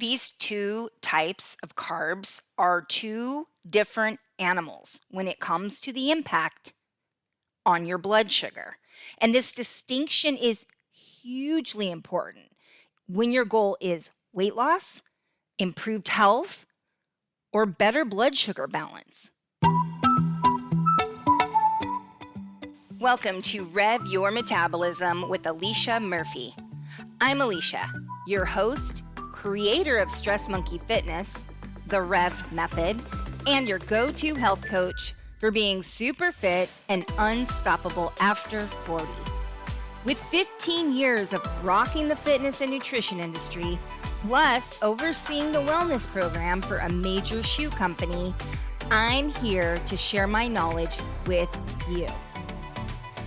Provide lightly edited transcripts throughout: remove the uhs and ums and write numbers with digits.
These two types of carbs are two different animals when it comes to the impact on your blood sugar. And this distinction is hugely important when your goal is weight loss, improved health, or better blood sugar balance. Welcome to Rev Your Metabolism with Alicia Murphy. I'm Alicia, your host, creator of Stress Monkey Fitness, the Rev Method, and your go-to health coach for being super fit and unstoppable after 40. With 15 years of rocking the fitness and nutrition industry, plus overseeing the wellness program for a major shoe company, I'm here to share my knowledge with you.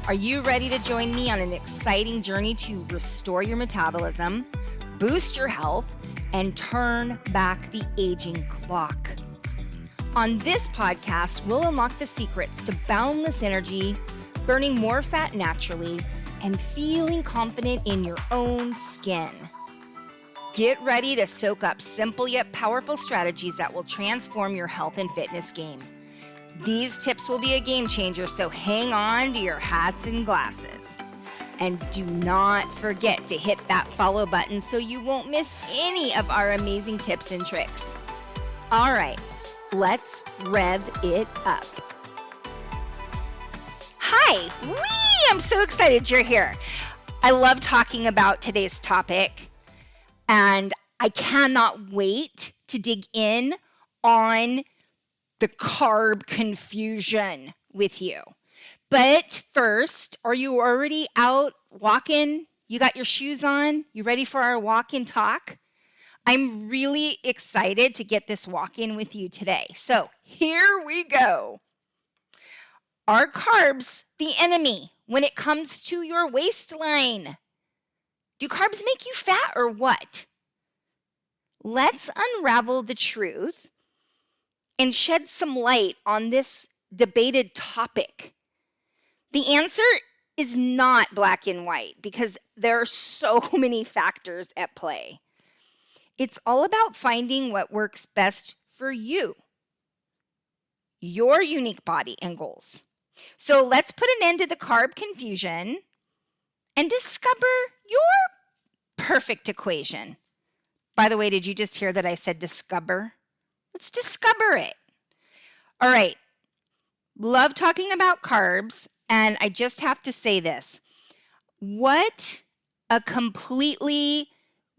Are you ready to join me on an exciting journey to restore your metabolism, boost your health, and turn back the aging clock? On this podcast, we'll unlock the secrets to boundless energy, burning more fat naturally, and feeling confident in your own skin. Get ready to soak up simple yet powerful strategies that will transform your health and fitness game. These tips will be a game changer, so hang on to your hats and glasses. And do not forget to hit that follow button so you won't miss any of our amazing tips and tricks. All right, let's rev it up. Hi, I'm so excited you're here. I love talking about today's topic, and I cannot wait to dig in on the carb confusion with you. But first, are you already out walking? You got your shoes on? You ready for our walk and talk? I'm really excited to get this walk in with you today. So here we go. Are carbs the enemy when it comes to your waistline? Do carbs make you fat or what? Let's unravel the truth and shed some light on this debated topic. The answer is not black and white because there are so many factors at play. It's all about finding what works best for you, your unique body and goals. So let's put an end to the carb confusion and discover your perfect equation. By the way, did you just hear that I said discover? Let's discover it. All right. Love talking about carbs, and I just have to say this. What a completely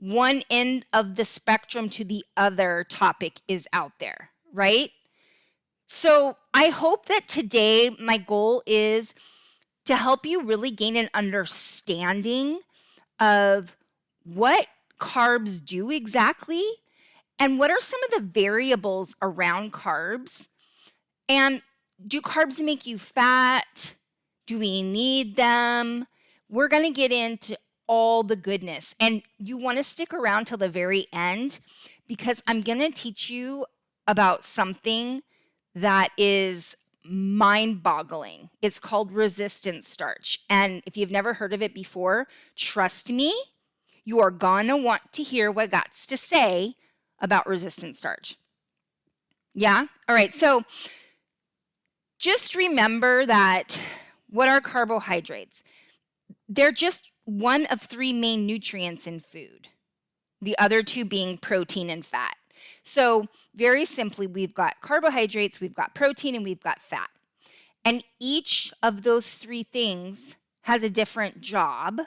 one end of the spectrum to the other topic is out there, right? So I hope that today my goal is to help you really gain an understanding of what carbs do exactly and what are some of the variables around carbs. And do carbs make you fat? Do we need them? We're going to get into all the goodness. And you want to stick around till the very end because I'm going to teach you about something that is mind-boggling. It's called resistant starch. And if you've never heard of it before, trust me, you are going to want to hear what God's to say about resistant starch. Yeah? All right. So just remember that what are carbohydrates? They're just one of three main nutrients in food, the other two being protein and fat. So very simply, we've got carbohydrates, we've got protein, and we've got fat. And each of those three things has a different job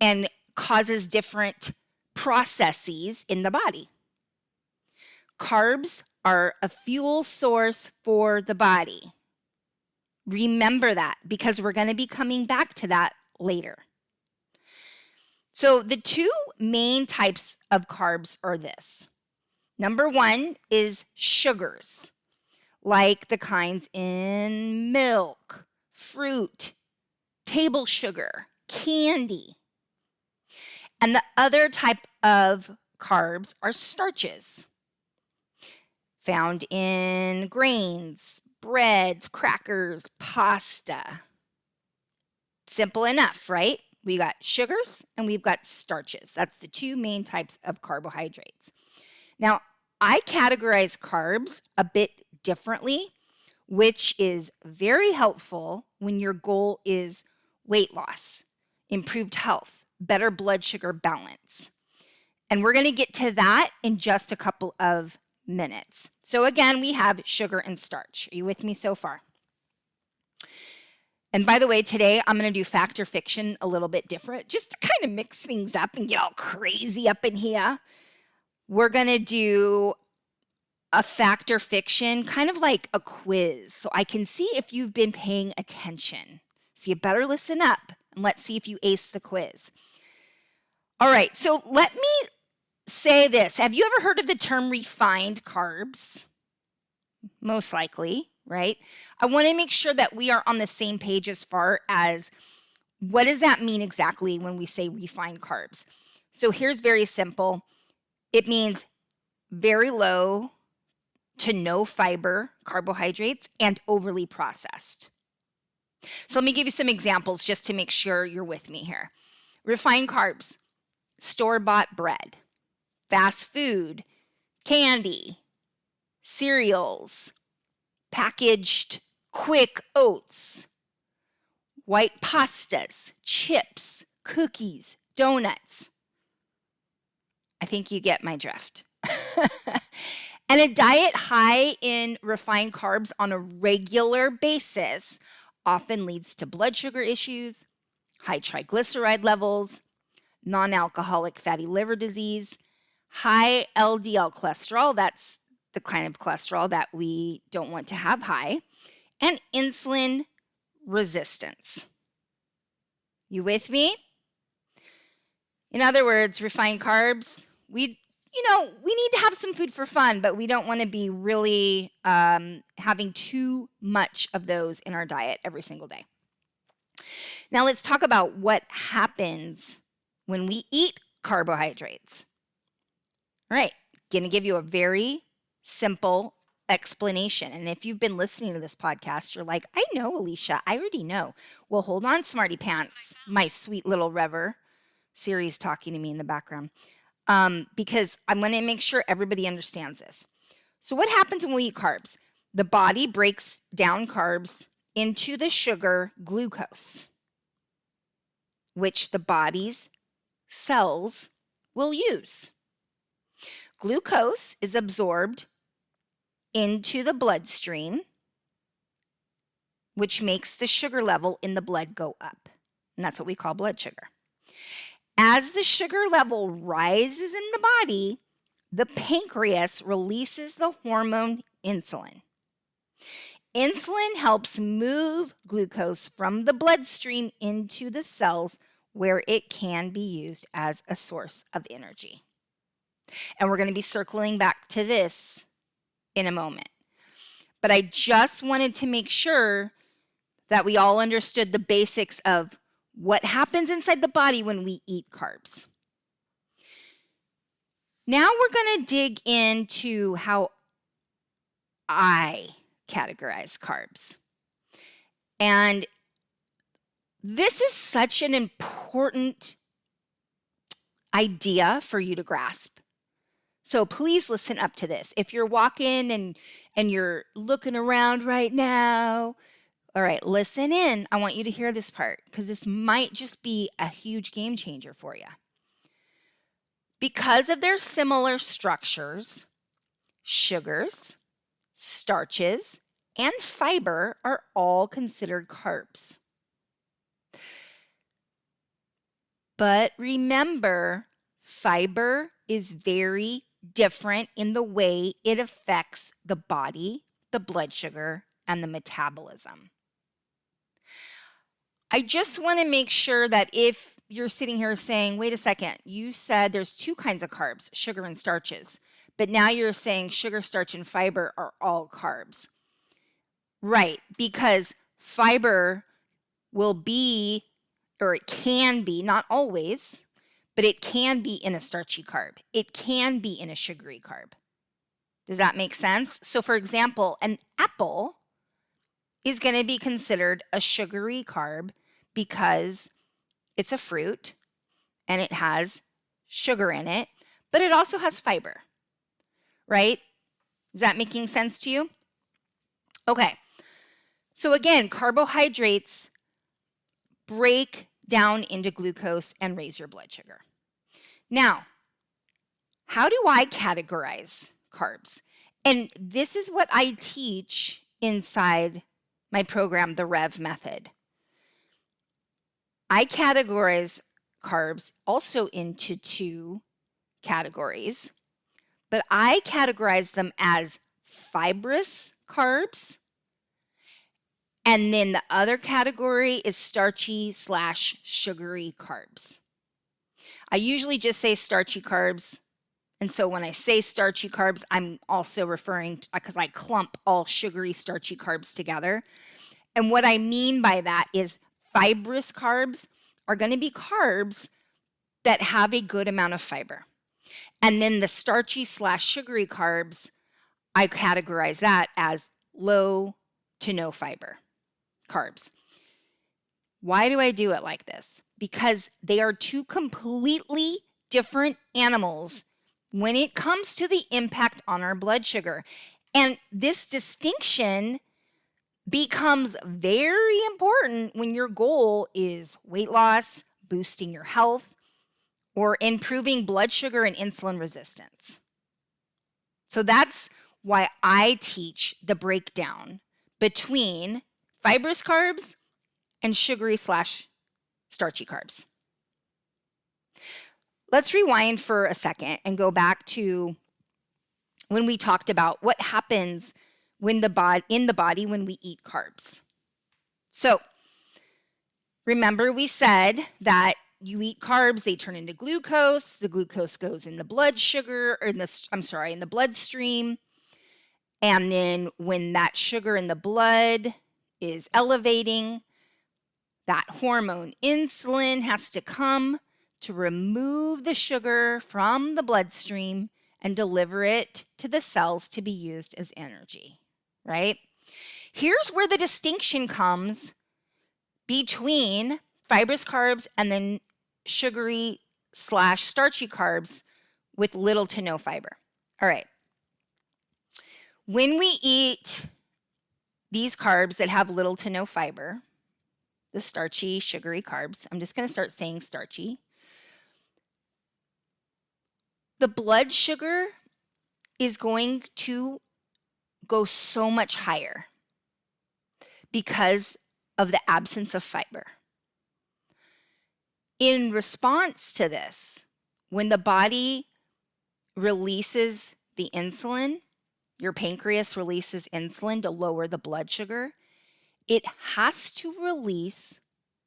and causes different processes in the body. Carbs are a fuel source for the body. Remember that because we're going to be coming back to that later. So the two main types of carbs are this. Number one is sugars, like the kinds in milk, fruit, table sugar, candy. And the other type of carbs are starches, found in grains, breads, crackers, pasta. Simple enough, right? We got sugars and we've got starches. That's the two main types of carbohydrates. Now, I categorize carbs a bit differently, which is very helpful when your goal is weight loss, improved health, better blood sugar balance. And we're going to get to that in just a couple of minutes. So again, we have sugar and starch. Are you with me so far? And by the way, today I'm going to do fact or fiction a little bit different, just to kind of mix things up and get all crazy up in here. We're going to do a fact or fiction, kind of like a quiz, so I can see if you've been paying attention. So you better listen up and let's see if you ace the quiz. All right, so let me say this. Have you ever heard of the term refined carbs? Most likely, right? I want to make sure that we are on the same page as far as what does that mean exactly when we say refined carbs. So here's very simple. It means very low to no fiber carbohydrates and overly processed. So let me give you some examples just to make sure you're with me here. Refined carbs, store-bought bread, fast food, candy, cereals, packaged quick oats, white pastas, chips, cookies, donuts. I think you get my drift. And a diet high in refined carbs on a regular basis often leads to blood sugar issues, high triglyceride levels, non-alcoholic fatty liver disease, high LDL cholesterol, that's the kind of cholesterol that we don't want to have high, and insulin resistance. You with me? In other words, refined carbs, we need to have some food for fun, but we don't want to be really having too much of those in our diet every single day. Now let's talk about what happens when we eat carbohydrates. All right, going to give you a very simple explanation. And if you've been listening to this podcast, you're like, I know, Alicia, I already know. Well, hold on, Smarty Pants, my sweet little rever. Siri's talking to me in the background. Because I'm going to make sure everybody understands this. So what happens when we eat carbs? The body breaks down carbs into the sugar glucose, which the body's cells will use. Glucose is absorbed into the bloodstream, which makes the sugar level in the blood go up. And that's what we call blood sugar. As the sugar level rises in the body, the pancreas releases the hormone insulin. Insulin helps move glucose from the bloodstream into the cells where it can be used as a source of energy. And we're going to be circling back to this in a moment. But I just wanted to make sure that we all understood the basics of what happens inside the body when we eat carbs. Now we're going to dig into how I categorize carbs. And this is such an important idea for you to grasp. So please listen up to this. If you're walking and you're looking around right now, all right, listen in. I want you to hear this part because this might just be a huge game changer for you. Because of their similar structures, sugars, starches, and fiber are all considered carbs. But remember, fiber is very different in the way it affects the body, the blood sugar, and the metabolism. I just want to make sure that if you're sitting here saying, wait a second, you said there's two kinds of carbs, sugar and starches, but now you're saying sugar, starch, and fiber are all carbs. Right, because fiber will be, or it can be, not always, but it can be in a starchy carb. It can be in a sugary carb. Does that make sense? So for example, an apple is going to be considered a sugary carb because it's a fruit and it has sugar in it, but it also has fiber, right? Is that making sense to you? Okay. So again, carbohydrates break down into glucose and raise your blood sugar. Now, how do I categorize carbs? And this is what I teach inside my program, the REV method. I categorize carbs also into two categories, but I categorize them as fibrous carbs. And then the other category is starchy/sugary carbs. I usually just say starchy carbs. And so when I say starchy carbs, I'm also referring to, because I clump all sugary starchy carbs together. And what I mean by that is fibrous carbs are going to be carbs that have a good amount of fiber. And then the starchy/sugary carbs, I categorize that as low to no fiber carbs. Why do I do it like this? Because they are two completely different animals when it comes to the impact on our blood sugar. And this distinction becomes very important when your goal is weight loss, boosting your health, or improving blood sugar and insulin resistance. So that's why I teach the breakdown between fibrous carbs and sugary/starchy carbs. Let's rewind for a second and go back to when we talked about what happens when in the body when we eat carbs. So remember we said that you eat carbs, they turn into glucose. The glucose goes in the blood sugar, or in the bloodstream. And then when that sugar in the blood is elevating, that hormone insulin has to come to remove the sugar from the bloodstream and deliver it to the cells to be used as energy, right? Here's where the distinction comes between fibrous carbs and then sugary/starchy carbs with little to no fiber. All right. When we eat these carbs that have little to no fiber, the starchy, sugary carbs, I'm just going to start saying starchy. The blood sugar is going to go so much higher because of the absence of fiber. In response to this, when the body releases the insulin, your pancreas releases insulin to lower the blood sugar, it has to release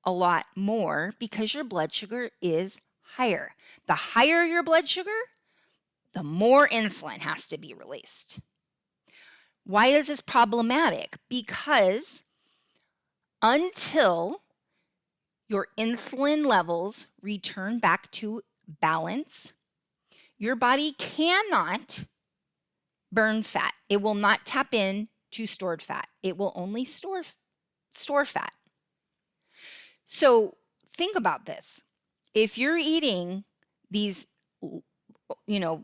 a lot more because your blood sugar is higher. The higher your blood sugar, the more insulin has to be released. Why is this problematic? Because until your insulin levels return back to balance, your body cannot burn fat. It will not tap in to stored fat. It will only store fat. So think about this. If you're eating these,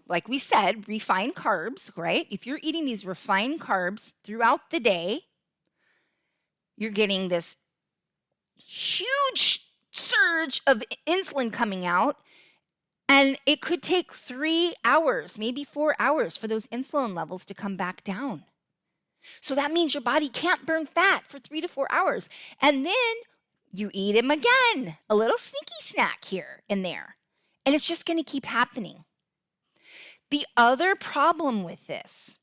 like we said, refined carbs, right? If you're eating these refined carbs throughout the day, you're getting this huge surge of insulin coming out, and it could take 3 hours, maybe 4 hours for those insulin levels to come back down. So that means your body can't burn fat for 3 to 4 hours. And then you eat them again, a little sneaky snack here and there. And it's just going to keep happening. The other problem with this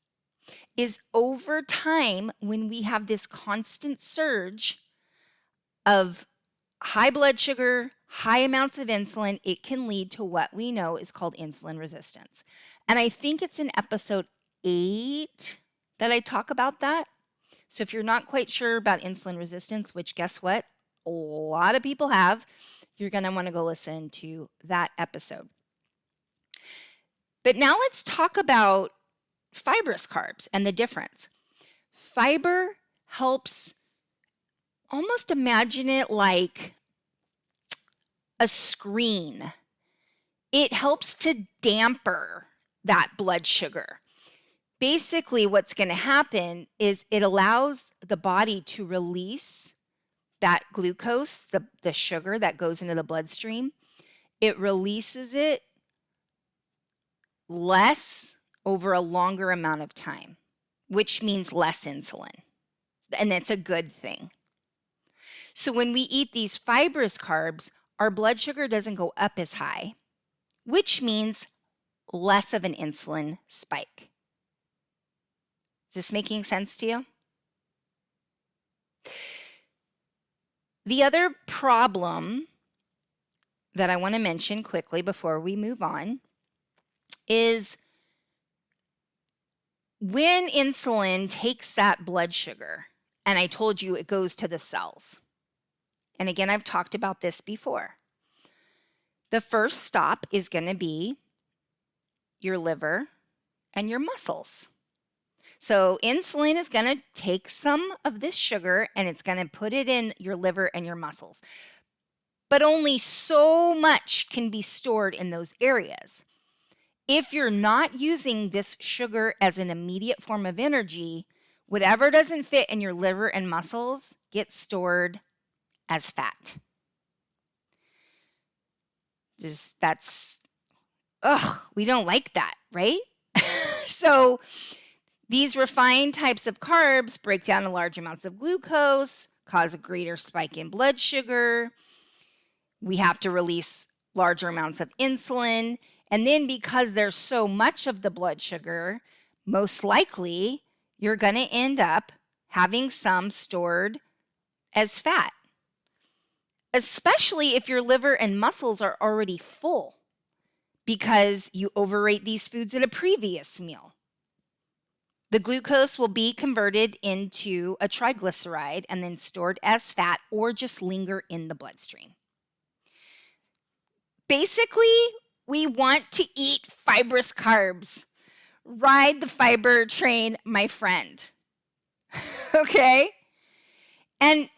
is over time, when we have this constant surge of high blood sugar, high amounts of insulin, it can lead to what we know is called insulin resistance. And I think it's in episode 8 that I talk about that. So if you're not quite sure about insulin resistance, which guess what? A lot of people have, you're going to want to go listen to that episode. But now let's talk about fibrous carbs and the difference. Fiber helps, almost imagine it like a screen. It helps to damper that blood sugar. Basically, what's going to happen is it allows the body to release that glucose, the sugar that goes into the bloodstream. It releases it less over a longer amount of time, which means less insulin. And that's a good thing. So when we eat these fibrous carbs, our blood sugar doesn't go up as high, which means less of an insulin spike. Is this making sense to you? The other problem that I want to mention quickly before we move on is when insulin takes that blood sugar, and I told you it goes to the cells. And again, I've talked about this before. The first stop is going to be your liver and your muscles. So insulin is going to take some of this sugar and it's going to put it in your liver and your muscles. But only so much can be stored in those areas. If you're not using this sugar as an immediate form of energy, whatever doesn't fit in your liver and muscles gets stored as fat. We don't like that, right? So these refined types of carbs break down to large amounts of glucose, cause a greater spike in blood sugar. We have to release larger amounts of insulin. And then because there's so much of the blood sugar, most likely you're going to end up having some stored as fat, especially if your liver and muscles are already full because you overate these foods at a previous meal. The glucose will be converted into a triglyceride and then stored as fat or just linger in the bloodstream. Basically, we want to eat fibrous carbs. Ride the fiber train, my friend. Okay? And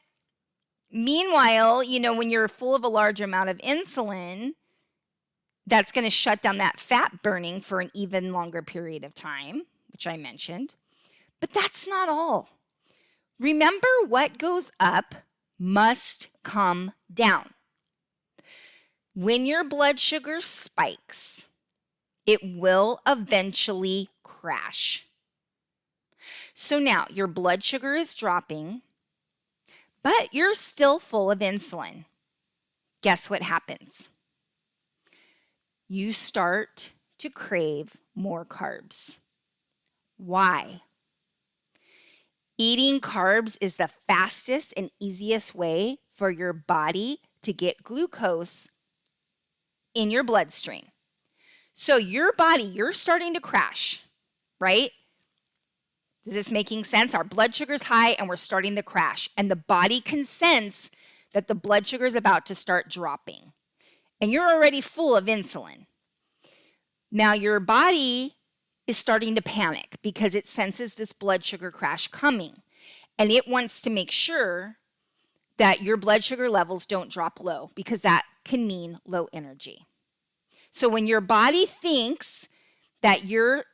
meanwhile, when you're full of a large amount of insulin, that's going to shut down that fat burning for an even longer period of time, which I mentioned. But that's not all. Remember, what goes up must come down. When your blood sugar spikes, it will eventually crash. So now your blood sugar is dropping, but you're still full of insulin. Guess what happens? You start to crave more carbs. Why? Eating carbs is the fastest and easiest way for your body to get glucose in your bloodstream. So your body, you're starting to crash, right? Is this making sense? Our blood sugar's high and we're starting to crash. And the body can sense that the blood sugar is about to start dropping. And you're already full of insulin. Now your body is starting to panic because it senses this blood sugar crash coming. And it wants to make sure that your blood sugar levels don't drop low because that can mean low energy. So when your body thinks that you're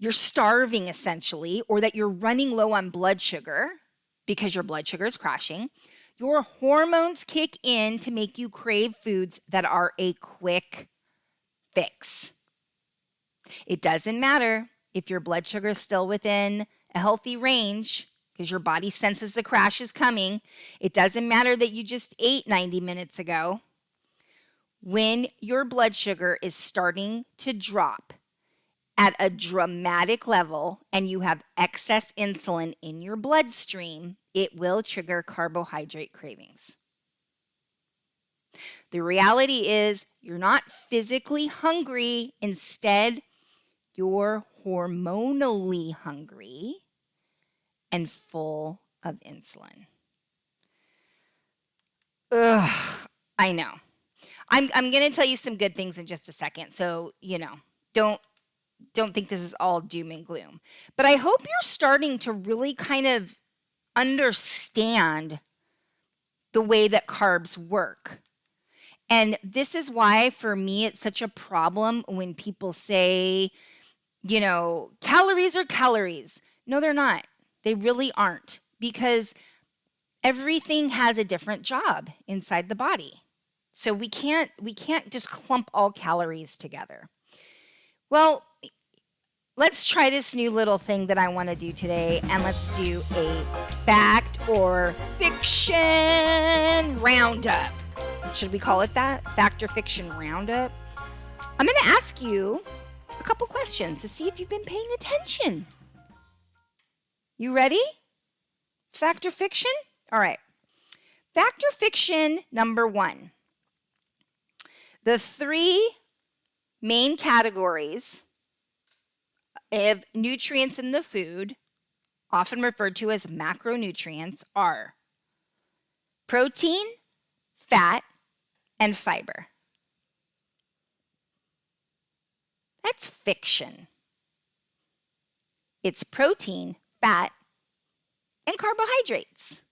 starving essentially, or that you're running low on blood sugar because your blood sugar is crashing, your hormones kick in to make you crave foods that are a quick fix. It doesn't matter if your blood sugar is still within a healthy range because your body senses the crash is coming. It doesn't matter that you just ate 90 minutes ago. When your blood sugar is starting to drop at a dramatic level and you have excess insulin in your bloodstream, it will trigger carbohydrate cravings. The reality is you're not physically hungry. Instead, you're hormonally hungry and full of insulin. Ugh, I know. I'm going to tell you some good things in just a second. So, don't think this is all doom and gloom. But I hope you're starting to really kind of understand the way that carbs work And this is why, for me, it's such a problem when people say, calories are calories. No, they're not. They really aren't, because everything has a different job inside the body. So we can't just clump all calories together. Well, let's try this new little thing that I want to do today, and let's do a fact or fiction roundup. Should we call it that? Fact or fiction roundup? I'm going to ask you a couple questions to see if you've been paying attention. You ready? Fact or fiction? All right. Fact or fiction number 1. The 3 main categories of nutrients in the food, often referred to as macronutrients, are protein, fat, and fiber. That's fiction. It's protein, fat, and carbohydrates.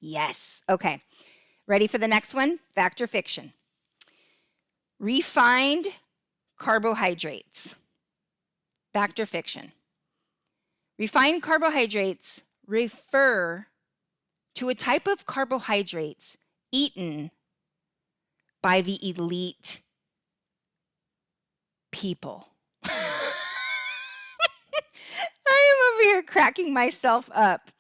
Yes. Okay. Ready for the next one? Fact or fiction? Refined carbohydrates. Fact or fiction? Refined carbohydrates refer to a type of carbohydrates eaten by the elite people. I am over here cracking myself up.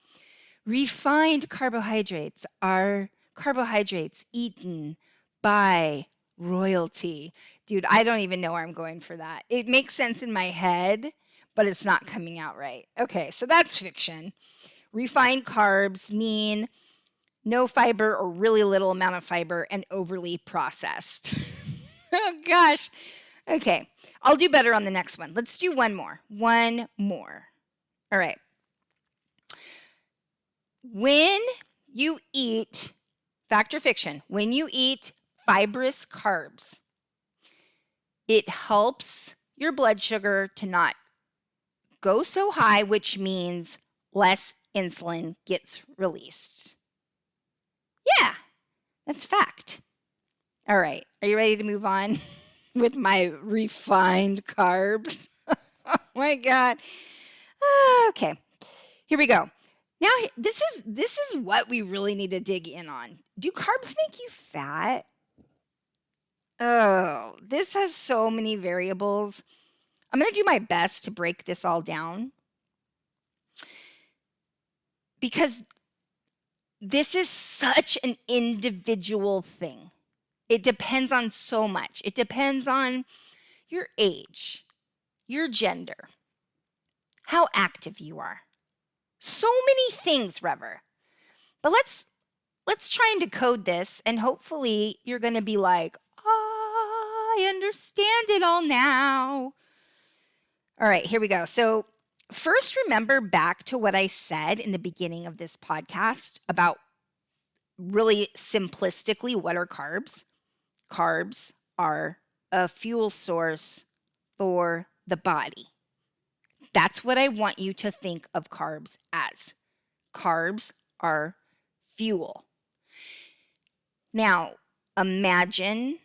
Refined carbohydrates are carbohydrates eaten by royalty. Dude, I don't even know where I'm going for that. It makes sense in my head, but it's not coming out right. Okay, so that's fiction. Refined carbs mean no fiber or really little amount of fiber and overly processed. Oh gosh. Okay, I'll do better on the next one. Let's do one more. One more. All right. When you eat, fact or fiction, when you eat fibrous carbs, it helps your blood sugar to not go so high, which means less insulin gets released. Yeah, that's fact. All right, are you ready to move on with my refined carbs? Oh my God. Okay, here we go. Now, this is what we really need to dig in on. Do carbs make you fat? Oh, this has so many variables. I'm going to do my best to break this all down, because this is such an individual thing. It depends on so much. It depends on your age, your gender, how active you are. So many things, Rever. But let's try and decode this, and hopefully you're going to be like, I understand it all now. All right, here we go. So first, remember back to what I said in the beginning of this podcast about really simplistically, what are carbs? Carbs are a fuel source for the body. That's what I want you to think of carbs as. Carbs are fuel. Now, imagine,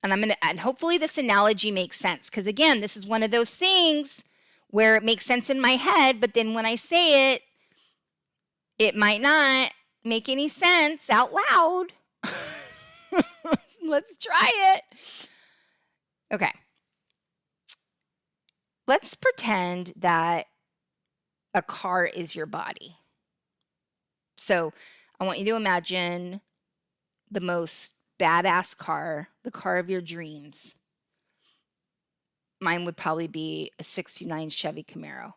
and hopefully this analogy makes sense, because again, this is one of those things where it makes sense in my head, but then when I say it, it might not make any sense out loud. Let's try it. Okay. Let's pretend that a car is your body. So I want you to imagine the most badass car, the car of your dreams. Mine would probably be a 69 Chevy Camaro.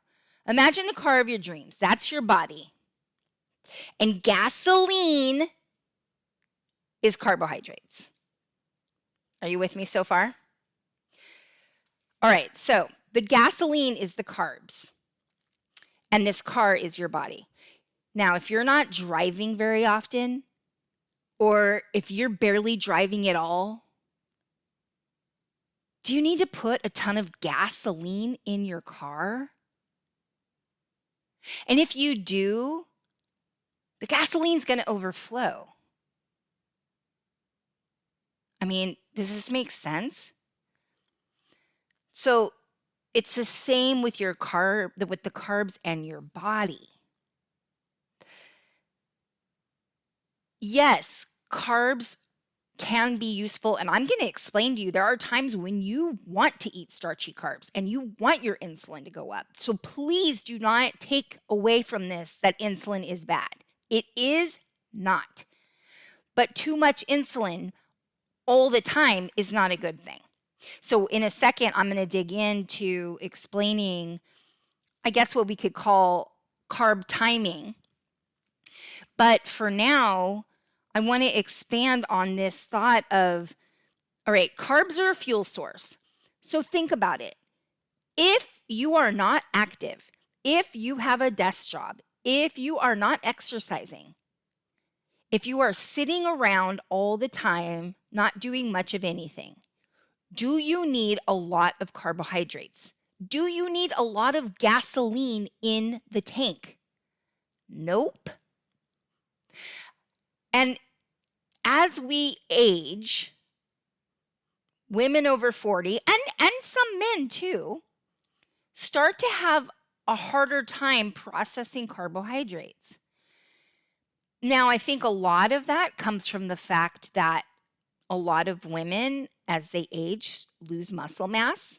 Imagine the car of your dreams. That's your body. And gasoline is carbohydrates. Are you with me so far? All right, so the gasoline is the carbs, and this car is your body. Now, if you're not driving very often, or if you're barely driving at all, do you need to put a ton of gasoline in your car? And if you do, the gasoline's going to overflow. I mean, does this make sense? So it's the same with your with the carbs and your body. Yes, carbs can be useful. And I'm going to explain to you, there are times when you want to eat starchy carbs and you want your insulin to go up. So please do not take away from this that insulin is bad. It is not. But too much insulin all the time is not a good thing. So in a second, I'm going to dig into explaining, I guess, what we could call carb timing. But for now, I want to expand on this thought of, all right, carbs are a fuel source. So think about it. If you are not active, if you have a desk job, if you are not exercising, if you are sitting around all the time, not doing much of anything, do you need a lot of carbohydrates? Do you need a lot of gasoline in the tank? Nope. And as we age, women over 40, and some men too, start to have a harder time processing carbohydrates. Now, I think a lot of that comes from the fact that a lot of women, as they age, lose muscle mass.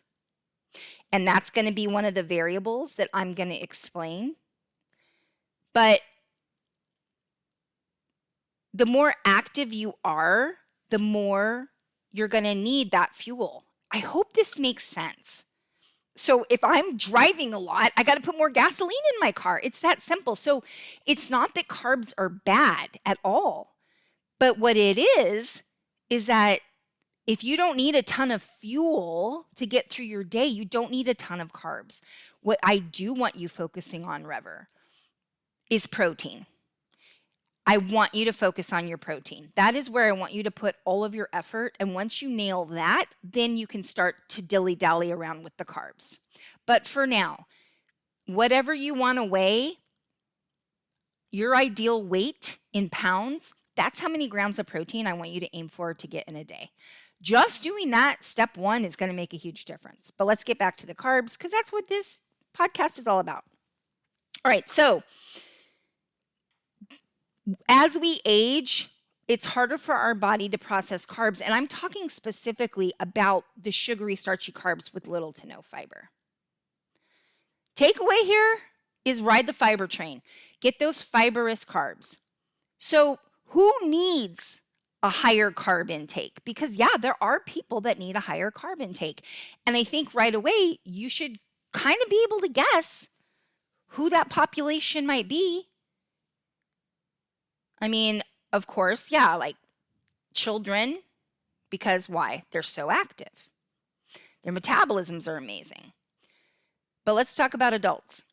And that's going to be one of the variables that I'm going to explain. But the more active you are, the more you're going to need that fuel. I hope this makes sense. So if I'm driving a lot, I got to put more gasoline in my car. It's that simple. So it's not that carbs are bad at all. But what it is that if you don't need a ton of fuel to get through your day, you don't need a ton of carbs. What I do want you focusing on, Rever, is protein. I want you to focus on your protein. That is where I want you to put all of your effort. And once you nail that, then you can start to dilly-dally around with the carbs. But for now, whatever you want to weigh, your ideal weight in pounds, that's how many grams of protein I want you to aim for to get in a day. Just doing that, step one, is going to make a huge difference. But let's get back to the carbs, because that's what this podcast is all about. All right, so as we age, it's harder for our body to process carbs. And I'm talking specifically about the sugary, starchy carbs with little to no fiber. Takeaway here is ride the fiber train. Get those fibrous carbs. So who needs a higher carb intake? Because yeah, there are people that need a higher carb intake. And I think right away, you should kind of be able to guess who that population might be. I mean, of course, yeah, like children, because why? They're so active. Their metabolisms are amazing. But let's talk about adults.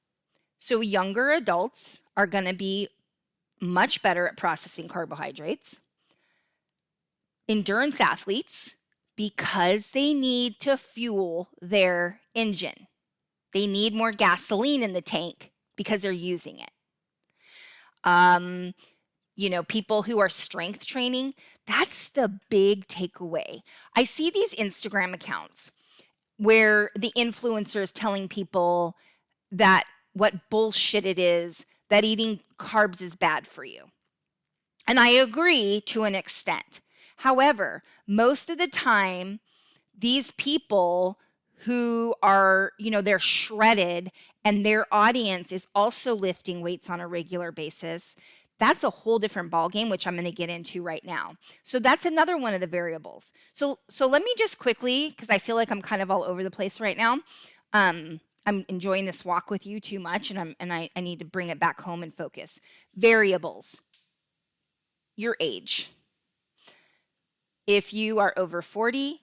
So younger adults are going to be much better at processing carbohydrates. Endurance athletes, because they need to fuel their engine. They need more gasoline in the tank because they're using it. People who are strength training, that's the big takeaway. I see these Instagram accounts where the influencer is telling people that what bullshit it is, that eating carbs is bad for you. And I agree to an extent. However, most of the time, these people who are, they're shredded and their audience is also lifting weights on a regular basis, that's a whole different ballgame, which I'm going to get into right now. So that's another one of the variables. So let me just quickly, because I feel like I'm kind of all over the place right now. I'm enjoying this walk with you too much, and I need to bring it back home and focus. Variables. Your age. If you are over 40,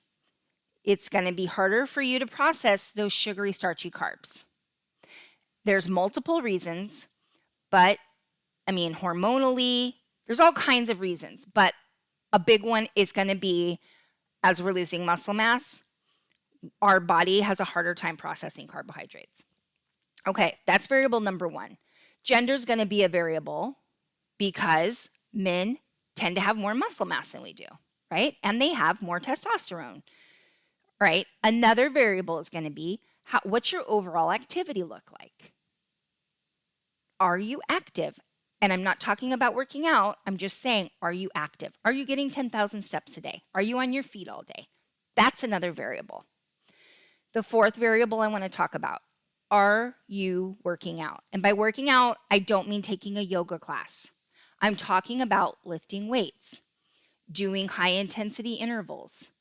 it's going to be harder for you to process those sugary, starchy carbs. There's multiple reasons, but hormonally, there's all kinds of reasons, but a big one is going to be, as we're losing muscle mass, our body has a harder time processing carbohydrates. Okay, that's variable number one. Gender is going to be a variable because men tend to have more muscle mass than we do. right? And they have more testosterone, right? Another variable is going to be what's your overall activity look like? Are you active? And I'm not talking about working out. I'm just saying, are you active? Are you getting 10,000 steps a day? Are you on your feet all day? That's another variable. The fourth variable I want to talk about, are you working out? And by working out, I don't mean taking a yoga class. I'm talking about lifting weights, doing high intensity intervals,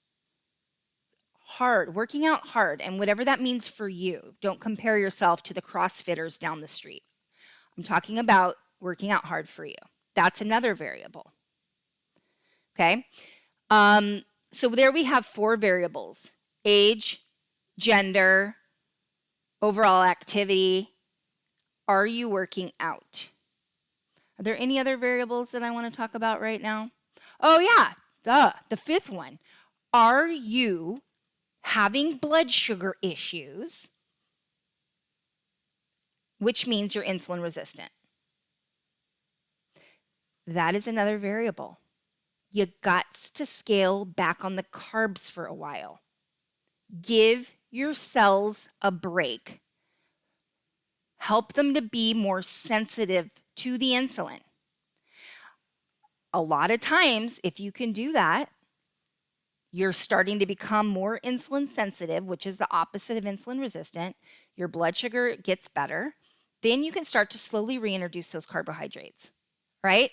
working out hard, and whatever that means for you. Don't compare yourself to the CrossFitters down the street. I'm talking about working out hard for you. That's another variable. Okay. So there we have 4 variables: age, gender, overall activity. Are you working out? Are there any other variables that I want to talk about right now? Oh yeah, the 5th one. Are you having blood sugar issues, which means you're insulin resistant? That is another variable. You got to scale back on the carbs for a while. Give your cells a break. Help them to be more sensitive to the insulin. A lot of times, if you can do that, you're starting to become more insulin sensitive, which is the opposite of insulin resistant. Your blood sugar gets better. Then you can start to slowly reintroduce those carbohydrates, right?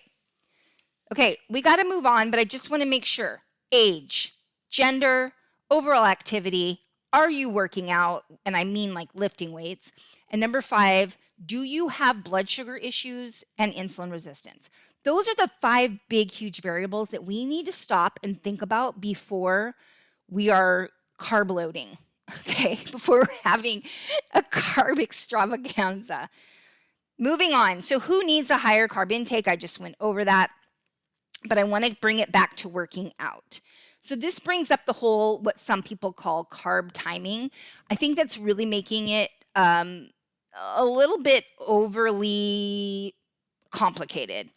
Okay, we got to move on, but I just want to make sure. Age, gender, overall activity. Are you working out? And I mean like lifting weights. And number 5, do you have blood sugar issues and insulin resistance? Those are the 5 big, huge variables that we need to stop and think about before we are carb loading, okay? Before we're having a carb extravaganza. Moving on. So who needs a higher carb intake? I just went over that, but I want to bring it back to working out. So this brings up the whole, what some people call carb timing. I think that's really making it a little bit overly complicated.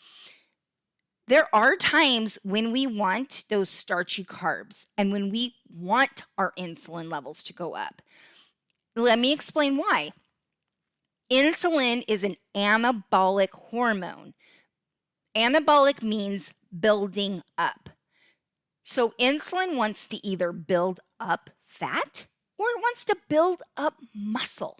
There are times when we want those starchy carbs and when we want our insulin levels to go up. Let me explain why. Insulin is an anabolic hormone. Anabolic means building up. So insulin wants to either build up fat or it wants to build up muscle.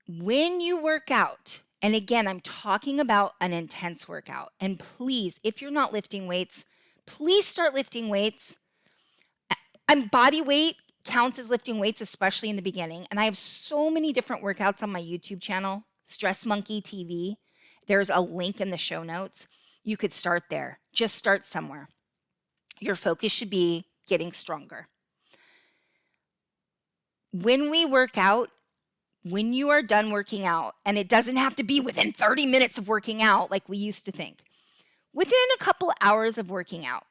When you work out, and again, I'm talking about an intense workout, and please, if you're not lifting weights, please start lifting weights. And body weight counts as lifting weights, especially in the beginning. And I have so many different workouts on my YouTube channel, Stress Monkey TV. There's a link in the show notes. You could start there. Just start somewhere. Your focus should be getting stronger. When we work out, when you are done working out, and it doesn't have to be within 30 minutes of working out like we used to think, within a couple hours of working out.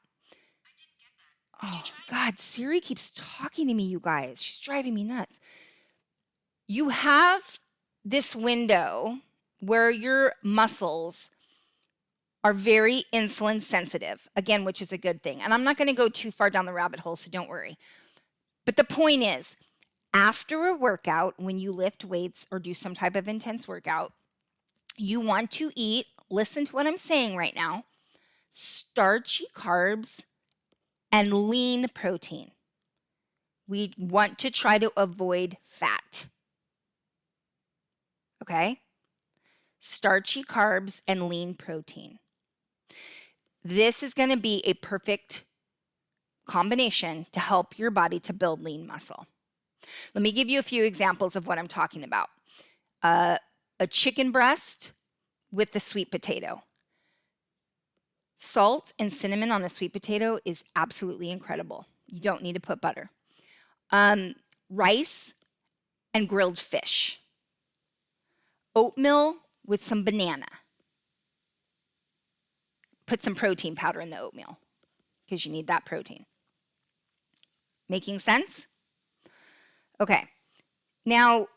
Oh, God, Siri keeps talking to me, you guys. She's driving me nuts. You have this window where your muscles are very insulin sensitive, again, which is a good thing. And I'm not going to go too far down the rabbit hole, so don't worry. But the point is, after a workout, when you lift weights or do some type of intense workout, you want to eat, listen to what I'm saying right now, starchy carbs and lean protein. We want to try to avoid fat. Okay? Starchy carbs and lean protein. This is going to be a perfect combination to help your body to build lean muscle. Let me give you a few examples of what I'm talking about. A chicken breast with the sweet potato. Salt and cinnamon on a sweet potato is absolutely incredible. You don't need to put butter. Rice and grilled fish. Oatmeal with some banana. Put some protein powder in the oatmeal because you need that protein. Making sense? Okay. Now,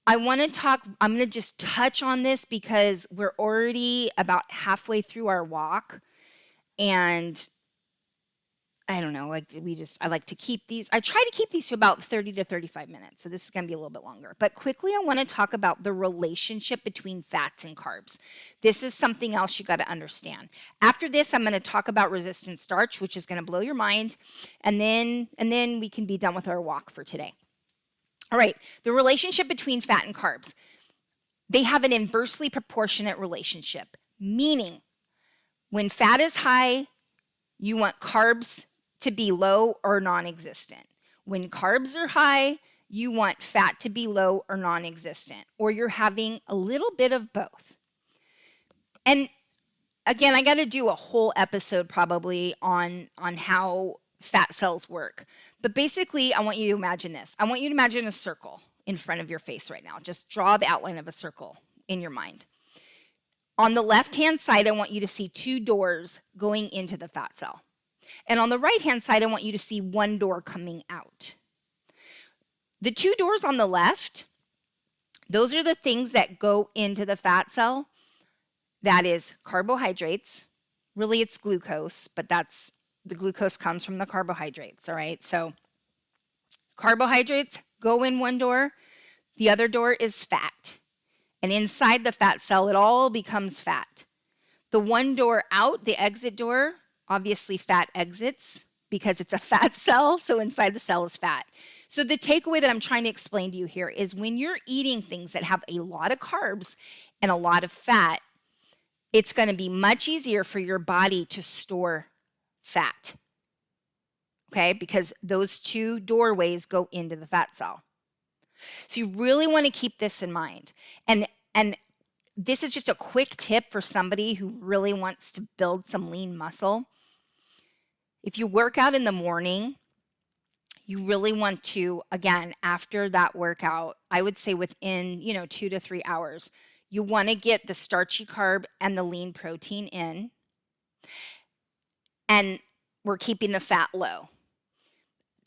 I'm going to just touch on this because we're already about halfway through our walk. And I don't know, I like to keep these, I try to keep these to about 30 to 35 minutes. So this is going to be a little bit longer. But quickly, I want to talk about the relationship between fats and carbs. This is something else you got to understand. After this, I'm going to talk about resistant starch, which is going to blow your mind. And then we can be done with our walk for today. All right, the relationship between fat and carbs. They have an inversely proportionate relationship, meaning when fat is high, you want carbs to be low or non-existent. When carbs are high, you want fat to be low or non-existent, or you're having a little bit of both. And again, I got to do a whole episode probably on how fat cells work. But basically, I want you to imagine this. I want you to imagine a circle in front of your face right now. Just draw the outline of a circle in your mind. On the left-hand side, I want you to see 2 doors going into the fat cell. And on the right-hand side, I want you to see 1 door coming out. The 2 doors on the left, those are the things that go into the fat cell. That is carbohydrates. Really, it's glucose, but the glucose comes from the carbohydrates, all right? So carbohydrates go in 1 door. The other door is fat. And inside the fat cell, it all becomes fat. The 1 door out, the exit door, obviously fat exits because it's a fat cell, so inside the cell is fat. So the takeaway that I'm trying to explain to you here is when you're eating things that have a lot of carbs and a lot of fat, it's going to be much easier for your body to store fat, okay? Because those 2 doorways go into the fat cell. So you really want to keep this in mind. And this is just a quick tip for somebody who really wants to build some lean muscle. If you work out in the morning, you really want to, again, after that workout, I would say within, 2 to 3 hours, you want to get the starchy carb and the lean protein in. And we're keeping the fat low.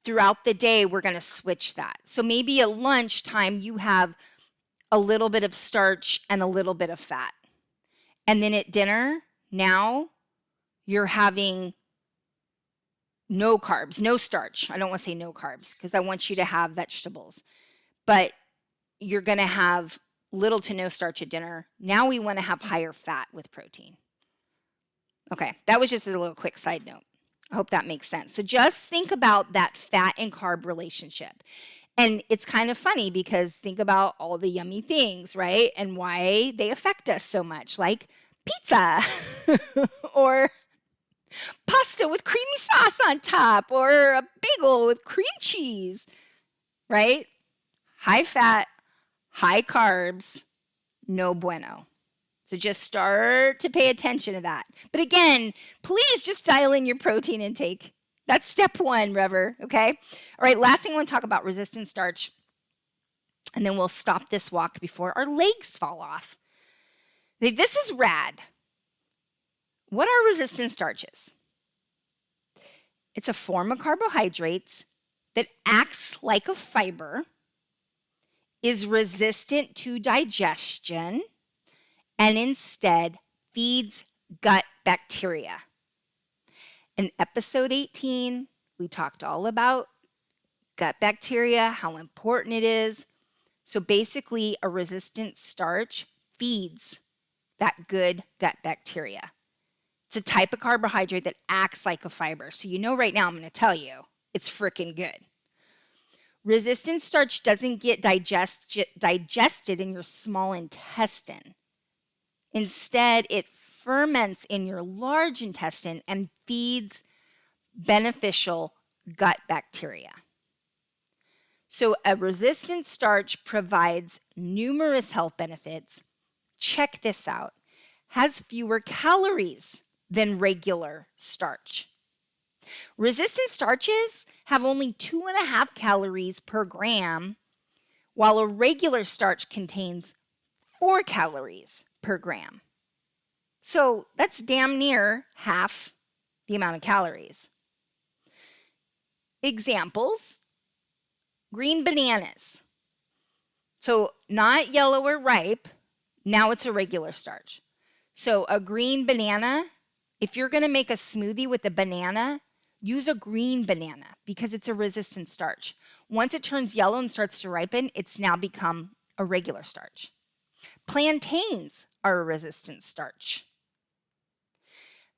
Throughout the day, we're going to switch that. So maybe at lunchtime, you have a little bit of starch and a little bit of fat. And then at dinner, now you're having no carbs, no starch. I don't want to say no carbs because I want you to have vegetables. But you're going to have little to no starch at dinner. Now we want to have higher fat with protein. Okay, that was just a little quick side note. I hope that makes sense. So just think about that fat and carb relationship. And it's kind of funny because think about all the yummy things, right? And why they affect us so much, like pizza or pasta with creamy sauce on top or a bagel with cream cheese, right? High fat, high carbs, no bueno. So just start to pay attention to that. But again, please just dial in your protein intake. That's step 1, Rever, okay? All right, last thing I want to talk about resistant starch, and then we'll stop this walk before our legs fall off. This is rad. What are resistant starches? It's a form of carbohydrates that acts like a fiber, is resistant to digestion, and instead feeds gut bacteria. In episode 18, we talked all about gut bacteria, how important it is. So basically, a resistant starch feeds that good gut bacteria. It's a type of carbohydrate that acts like a fiber. So right now I'm going to tell you, it's freaking good. Resistant starch doesn't get digested in your small intestine. Instead, it ferments in your large intestine and feeds beneficial gut bacteria. So a resistant starch provides numerous health benefits. Check this out. Has fewer calories than regular starch. Resistant starches have only 2.5 calories per gram, while a regular starch contains 4 calories per gram. So that's damn near half the amount of calories. Examples, green bananas. So not yellow or ripe, now it's a regular starch. So a green banana If you're going to make a smoothie with a banana, use a green banana because it's a resistant starch. Once it turns yellow and starts to ripen, it's now become a regular starch. Plantains are a resistant starch.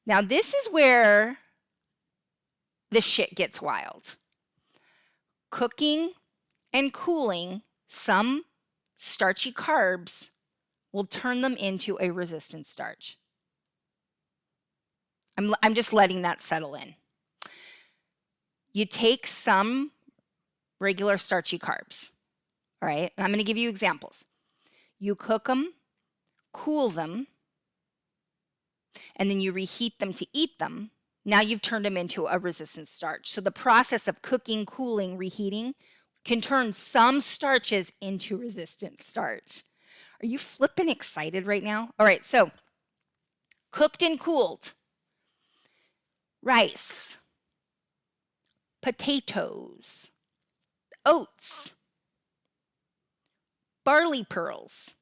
Now, this is where the shit gets wild. Cooking and cooling some starchy carbs will turn them into a resistant starch. I'm just letting that settle in. You take some regular starchy carbs, all right? And I'm going to give you examples. You cook them, cool them, and then you reheat them to eat them. Now you've turned them into a resistant starch. So the process of cooking, cooling, reheating can turn some starches into resistant starch. Are you flipping excited right now? All right, so cooked and cooled. Rice, potatoes, oats, barley pearls,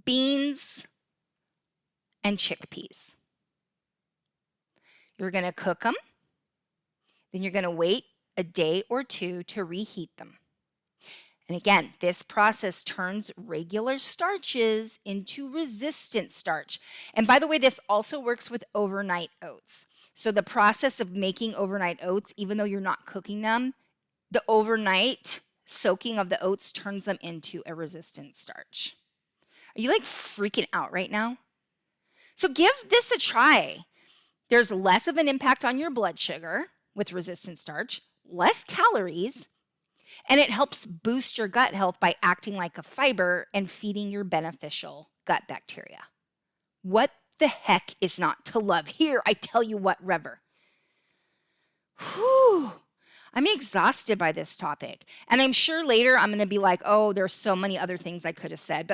beans, and chickpeas. You're going to cook them, then you're going to wait a day or two to reheat them. And again, this process turns regular starches into resistant starch. And by the way, this also works with overnight oats. So the process of making overnight oats, even though you're not cooking them, the overnight soaking of the oats turns them into a resistant starch. Are you like freaking out right now? So give this a try. There's less of an impact on your blood sugar with resistant starch, less calories, and it helps boost your gut health by acting like a fiber and feeding your beneficial gut bacteria. What the heck is not to love? Here, I tell you what, Rever. Whew. I'm exhausted by this topic. And I'm sure later I'm going to be like, oh, there's so many other things I could have said.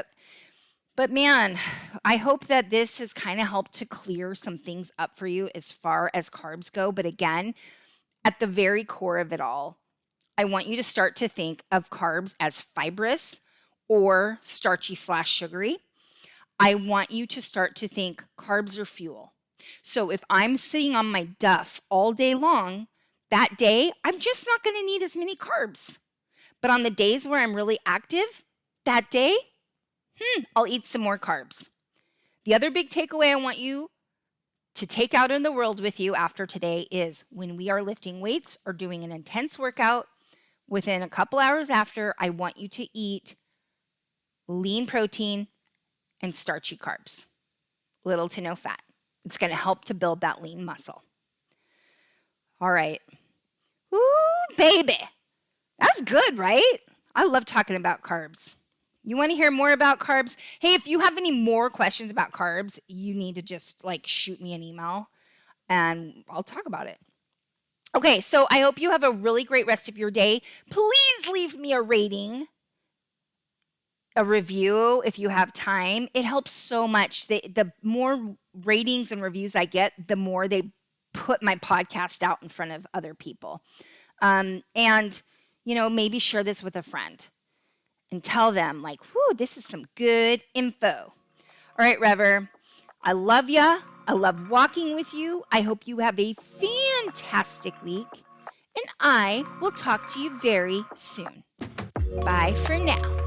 But man, I hope that this has kind of helped to clear some things up for you as far as carbs go. But again, at the very core of it all, I want you to start to think of carbs as fibrous or starchy/sugary. I want you to start to think carbs are fuel. So if I'm sitting on my duff all day long, that day, I'm just not going to need as many carbs. But on the days where I'm really active, that day, I'll eat some more carbs. The other big takeaway I want you to take out in the world with you after today is when we are lifting weights or doing an intense workout, within a couple hours after, I want you to eat lean protein and starchy carbs, little to no fat. It's going to help to build that lean muscle. All right. Ooh, baby. That's good, right? I love talking about carbs. You want to hear more about carbs? Hey, if you have any more questions about carbs, you need to just shoot me an email and I'll talk about it. Okay, so I hope you have a really great rest of your day. Please leave me a rating, a review if you have time. It helps so much. The more ratings and reviews I get, the more they put my podcast out in front of other people. And, maybe share this with a friend and tell them whoo, this is some good info. All right, Rever, I love ya. I love walking with you. I hope you have a fantastic week, and I will talk to you very soon. Bye for now.